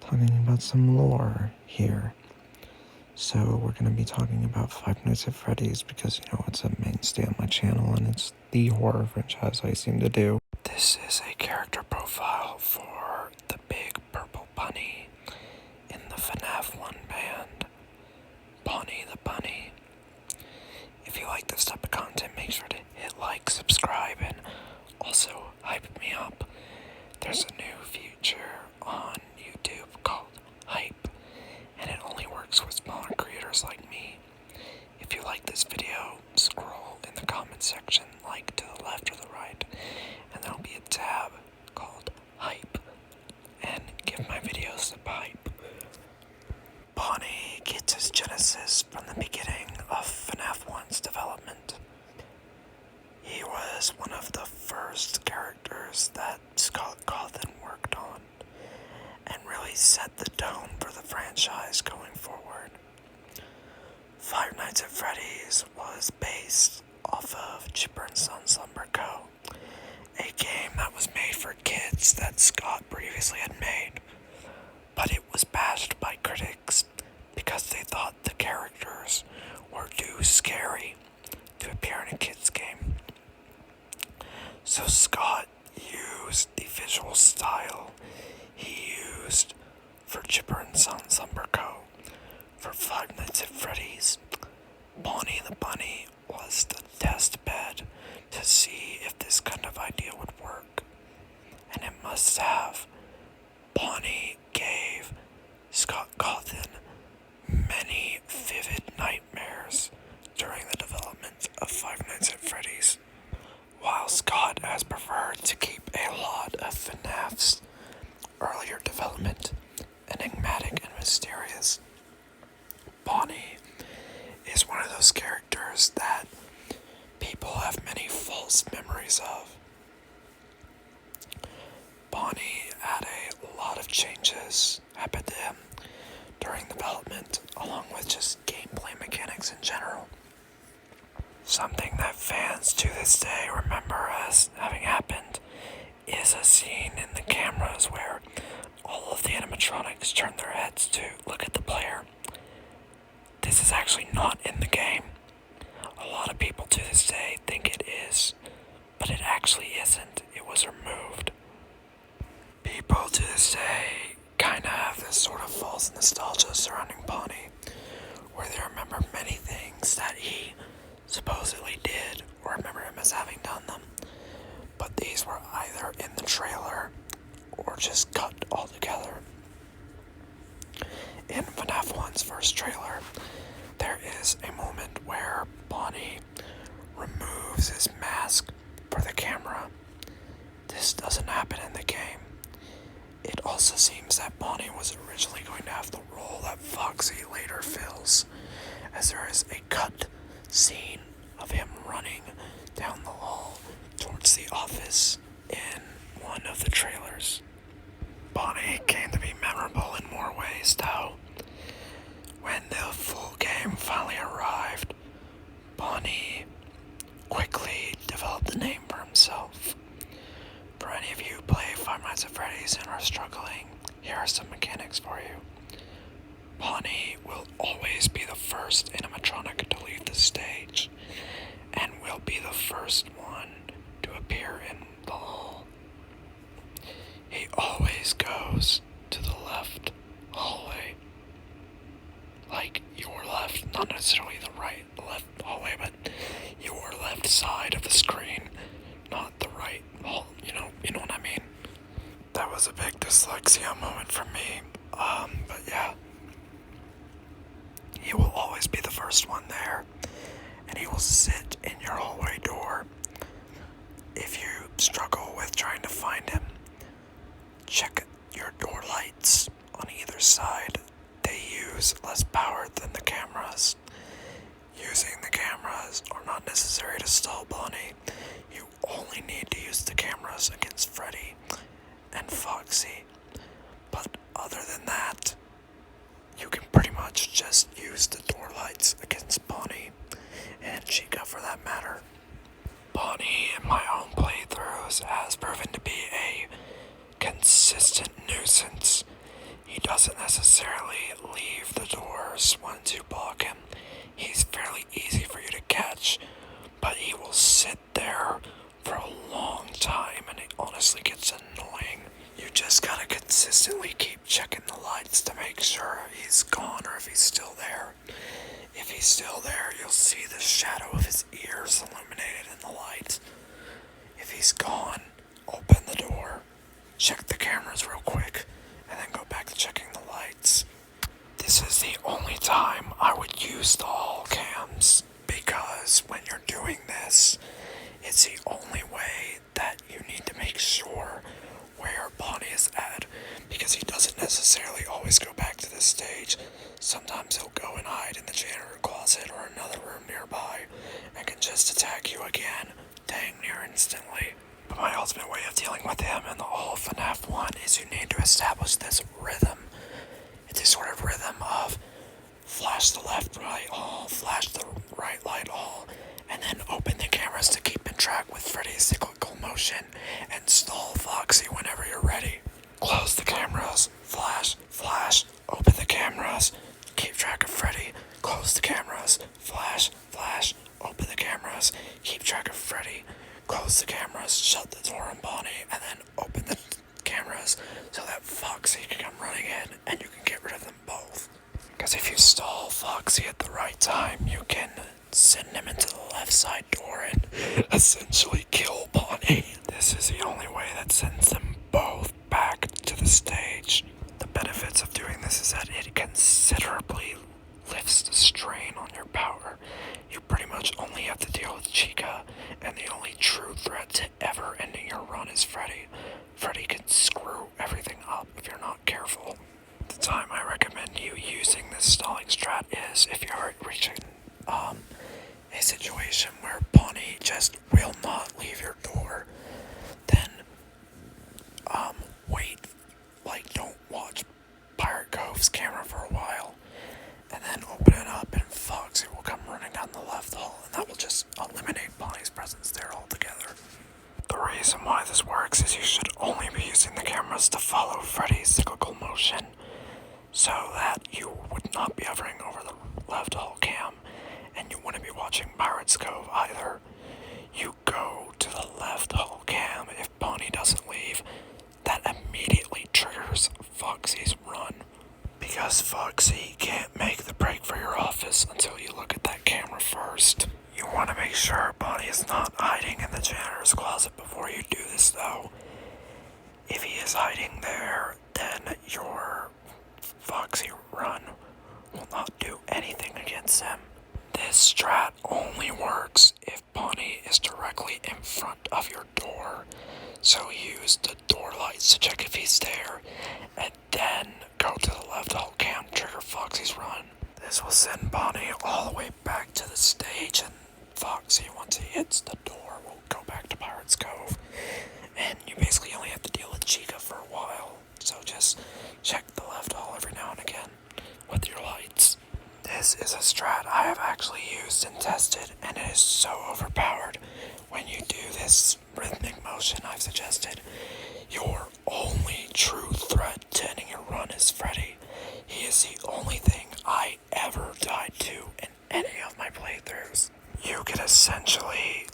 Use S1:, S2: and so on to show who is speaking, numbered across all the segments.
S1: talking about some lore here. So we're going to be talking about Five Nights at Freddy's because, it's a mainstay on my channel and it's the horror franchise I seem to do. This is a character profile for the big purple bunny in the FNAF 1 band, Bonnie the Bunny. If you like this type of content, make sure to hit like, subscribe, and also hype me up. There's a new feature on YouTube called Hype, and it only works with smaller creators like me. If you like this video, scroll in the comment section, like to the left or the right, and there'll be a tab called Hype, and give my videos a hype. Bonnie gets his genesis from the beginning of FNAF 1's development. He was one of the first characters that Scott Cawthon worked on, and really set the tone for the franchise going forward. Five Nights at Freddy's was based off of Chipper & Sons Lumber Co., a game that was made for kids that Scott previously had made, but it was bashed by critics because they thought the characters were too scary to appear in a kids game. So Scott used the visual style he used for Chipper & Sons Lumber Co. for Five Nights at Freddy's. Bonnie the Bunny was the test bed to see if this kind of idea would work, and it must have. Bonnie gave Scott Cawthon many vivid nightmares during the development of Five Nights at Freddy's. While Scott has preferred to keep a lot of FNAF's earlier development enigmatic and mysterious, Bonnie is one of those characters that people have many false memories of. Bonnie had a lot of changes happen to him during development, along with just gameplay mechanics in general. Something that fans to this day remember as having happened is a scene in the cameras where all of the animatronics turn their heads to look at the player. This is actually not in the game. A lot of people to this day think it is, but it actually isn't. It was removed. People to this day kind of have this sort of false nostalgia surrounding Bonnie, where they remember many things that he supposedly did, or remember him as having done them, but these were either in the trailer or just cut altogether. In FNAF 1's first trailer, there is a moment where Bonnie removes his mask for the camera. This doesn't happen in the game. It also seems that Bonnie was originally going to have the role that Foxy later fills, as there is a cut scene of him running down the hall towards the office in one of the trailers. Bonnie came to be memorable in more ways, though. When the full game finally arrived, Bonnie quickly developed a name for himself. For any of you who play Five Nights at Freddy's and are struggling, here are some mechanics for you. Bonnie will always be the first animatronic to leave the stage, and will be the first one to appear in the hall. He always goes to the left hallway. Like your left, not necessarily the right left hallway, but your left side of the screen, not the right hall, you know what I mean? That was a big dyslexia moment for me, but yeah. He will always be the first one there, and he will sit in your hallway door. If you struggle with trying to find him, check your door lights on either side. They use less power than the cameras. Using the cameras are not necessary to stall Bonnie. You only need to use the cameras against Freddy and Foxy. But other than that, you can pretty much just use the door lights against Bonnie, and Chica for that matter. Bonnie, in my own playthroughs, has proven to be a consistent nuisance. He doesn't necessarily leave the doors once you block him. He's fairly easy for you to catch, but he will sit there for a long time, and it honestly gets annoying. You just gotta consistently keep checking the lights to make sure he's gone or if he's still there. If he's still there, you'll see the shadow of his ears illuminated in the light. If he's gone, open the door, check the cameras real quick, and then go back to checking the lights. This is the only time I would use the hall cams, because when you're doing this, it's the only way that you need to make sure where Bonnie is at, because he doesn't necessarily always go back to the stage. Sometimes he'll go and hide in the janitor closet or another room nearby and can just attack you again, dang near instantly. But my ultimate way of dealing with him in the all of FNAF 1 is you need to establish this rhythm. It's a sort of rhythm of flash the left, right, all, flash the right light, all, and then open the cameras to keep in track with Freddy's cyclical motion, and stall Foxy whenever you're ready. Close the cameras, flash, flash, open the cameras, keep track of Freddy, close the cameras, flash, flash, open the cameras, keep track of Freddy, close the cameras, shut the door on Bonnie, and then open the cameras so that Foxy can come running in and you can get rid of them both. Because if you stall Foxy at the right time, you can send him into the left side door and essentially kill Bonnie. This is the only way that sends them both back to the stage. The benefits of doing this is that it considerably lifts the strain on your power. You pretty much only have to deal with Chica, and the only true threat to ever ending your run is Freddy. Freddy can screw everything up if you're not careful. The time I recommend you using this stalling strat is if you're reaching a situation where Bonnie just will not leave your door. Then wait, don't watch Pirate Cove's camera for a while, and then open it up and Foxy will come running down the left hall, and that will just eliminate Bonnie's presence there altogether. The reason why this works is you should only be using the cameras to follow Freddy's cyclical motion, so that you would not be hovering over the left hall cam, and you wouldn't be watching Pirate's Cove either. You go to the left hall cam if Bonnie doesn't leave. That immediately triggers Foxy's run, because Foxy can't make the break for your office until you look at that camera first. You want to make sure Bonnie is not hiding in the janitor's closet before you do this, though. If he is hiding there, then your Foxy run will not do anything against him. This strat only works if Bonnie is directly in front of your door. So use the door lights to check if he's there, and then go to the left hall cam to trigger Foxy's run. This will send Bonnie all the way back to the stage, and Foxy, once he hits the door, will go back to Pirate's Cove. And you basically only have to deal with Chica for a while. So just check the left hall every now and again with your lights. This is a strat I have actually used and tested, and it is so overpowered. When you do this rhythmic motion I've suggested, your only true threat to ending your run is Freddy. He is the only thing I ever died to in any of my playthroughs. You could essentially,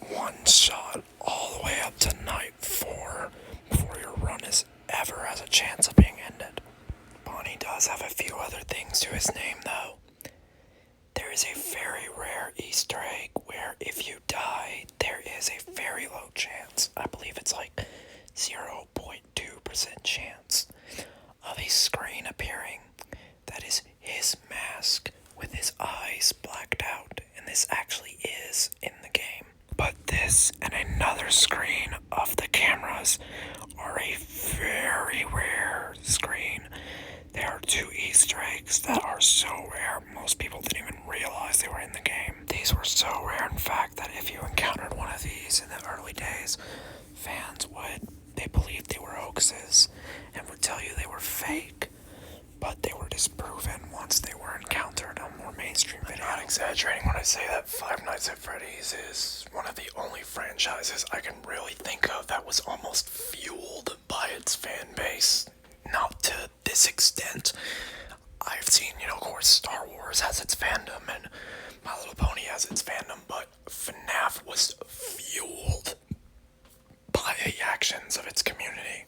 S1: one shot all the way up to night 4 before your run is ever has a chance of being ended. Bonnie does have a few other things to his name, though. There is a very rare Easter egg where if you die, there is a very low chance, I believe it's 0.2% chance, of a screen appearing that is his mask with his eyes blacked out, and this actually is in the game. But this and another screen of the cameras are a very rare screen. There are 2 Easter eggs that are so rare, most people didn't even realize they were in the game. These were so rare, in fact, that if you encountered one of these in the early days, they believed they were hoaxes, and would tell you they were fake, but they were disproven once they were encountered on more mainstream videos. I'm not exaggerating when I say that Five Nights at Freddy's is one of the only franchises I can really think of that was almost fueled by its fan base. Not to this this extent. I've seen, of course, Star Wars has its fandom and My Little Pony has its fandom, but FNAF was fueled by the actions of its community.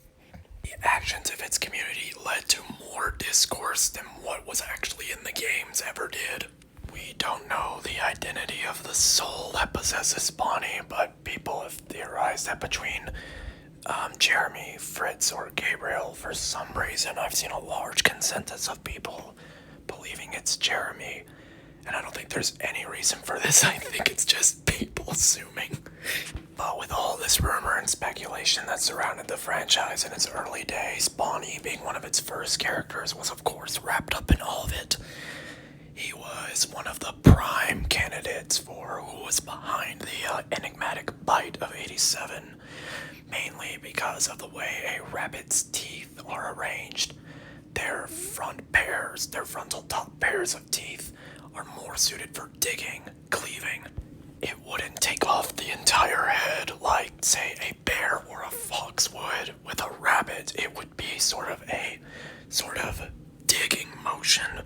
S1: The actions of its community led to more discourse than what was actually in the games ever did. We don't know the identity of the soul that possesses Bonnie, but people have theorized that between Jeremy, Fritz, or Gabriel, for some reason, I've seen a large consensus of people believing it's Jeremy. And I don't think there's any reason for this. I think it's just people assuming. But with all this rumor and speculation that surrounded the franchise in its early days, Bonnie, being one of its first characters, was of course wrapped up in all of it. He was one of the prime candidates for who was behind the enigmatic bite of 87, mainly because of the way a rabbit's teeth are arranged. Their frontal top pairs of teeth, are more suited for digging, cleaving. It wouldn't take off the entire head like, say, a bear or a fox would. With a rabbit, it would be sort of digging motion.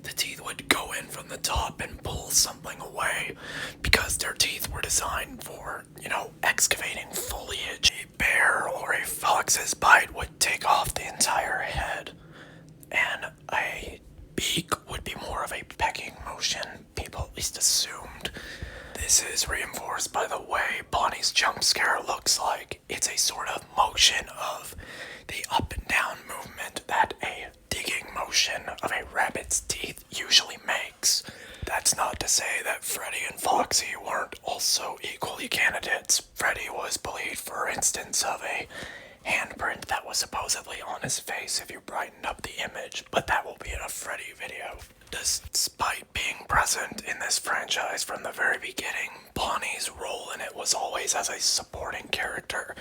S1: The teeth would go in from the top and pull something away because their teeth were designed for, excavating foliage. A bear or a fox's bite would take off the entire head, and a beak would be more of a pecking motion, people at least assumed. This is reinforced by the way Bonnie's jump scare looks like. It's a sort of motion of the up and down movement that a digging motion of a rabbit's teeth usually makes. That's not to say that Freddy and Foxy weren't also equally candidates. Freddy was believed, for instance, of a handprint that was supposedly on his face if you brightened up the image, but that will be in a Freddy video. Despite being present in this franchise from the very beginning, Bonnie's role in it was always as a supporting character,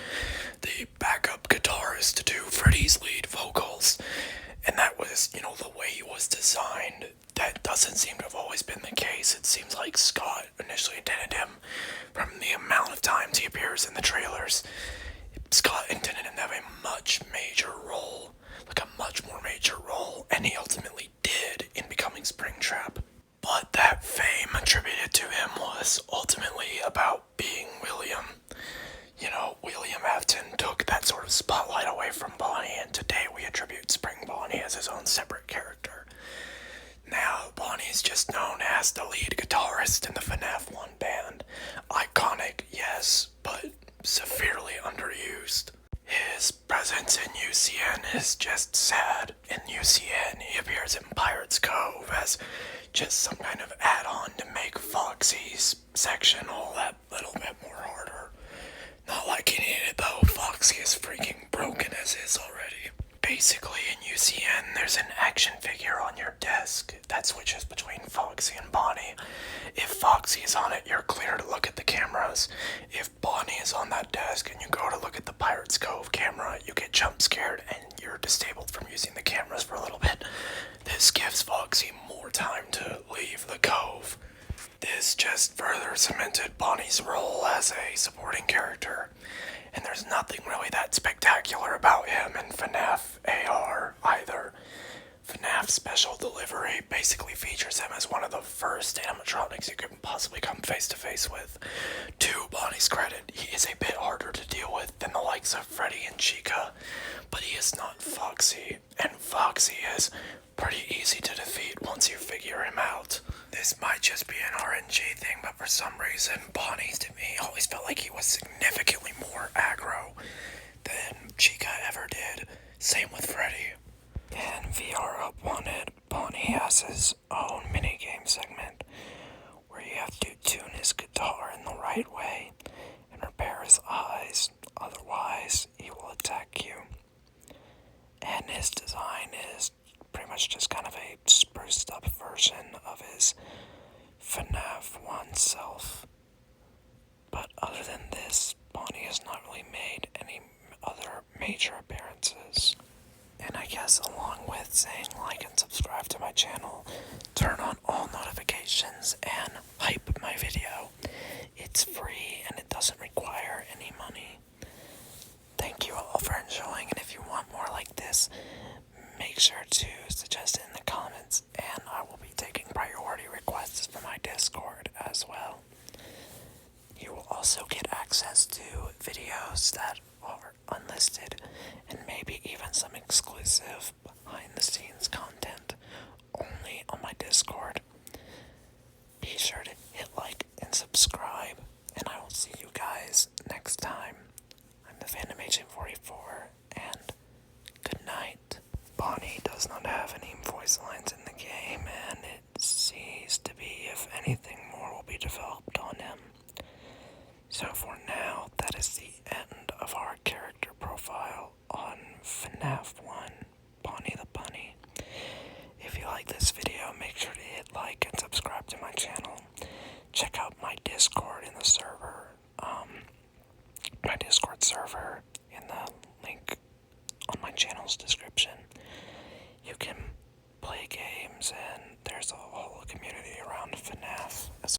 S1: the backup guitarist to do Freddy's lead vocals, and that was, the way he was designed. That doesn't seem to have always been the case. It seems like Scott initially intended him, from the amount of times he appears in the trailers, Scott intended him to have a much more major role, and he ultimately did in becoming Springtrap. But that fame attributed to him was ultimately about being William. William Afton took that sort of spotlight away from Bonnie, and today we attribute Spring Bonnie as his own separate character. Now, Bonnie is just known as the lead guitarist in the FNAF 1 band. Iconic, yes, but severely underused. His presence in UCN is just sad. In UCN, he appears in Pirates Cove as just some kind of add-on to make Foxy's section all that little bit more harder. Not like he needed, though. Foxy is freaking broken as is already. Basically, in UCN, there's an action figure on your desk that switches between Foxy and Bonnie. If Foxy is on it, you're clear to look at the cameras. If Bonnie is on that desk and you go to look at the Pirates Cove camera, you get jump scared and you're disabled from using the cameras for a little bit. This gives Foxy more time to leave the cove. This just further cemented Bonnie's role as a supporting character, and there's nothing really that spectacular about him in FNAF AR either. FNAF Special Delivery basically features him as one of the first animatronics you can possibly come face to face with. To Bonnie's credit, he is a bit harder to deal with than the likes of Freddy and Chica, but he is not Foxy, and Foxy is pretty easy to defeat once you figure him out. This might just be an RNG thing, but for some reason, Bonnie to me always felt like he was significantly more aggro than Chica ever did. Same with Freddy. In VR Up Wanted, Bonnie has his own minigame segment where you have to tune his guitar in the right way and repair his eyes, otherwise he will attack you. And his design is pretty much just kind of a spruced up version of his FNAF 1 self. But other than this, Bonnie has not really made any other major appearances. And I guess along with saying like and subscribe to my channel, turn on all notifications and hype my video. It's free and it doesn't require any money. Thank you all for enjoying, and if you want more like this, make sure to suggest it in the comments, and I will be taking priority requests from my Discord as well. You will also get access to videos that are unlisted and maybe even some exclusive behind the scenes content only on my Discord. Be sure to hit like and subscribe, and I will see you guys next time. I'm the Phantom Agent 44, and good night. Bonnie does not have any voice lines in the game, and it seems to be if anything more will be developed on him. So for now, that is the end of our character profile on FNAF 1, Bonnie the Bunny. If you like this video, make sure to hit like and subscribe to my channel. Check out my Discord in the server, my Discord server in the link on my channel's description. You can play games, and there's a whole community around FNAF as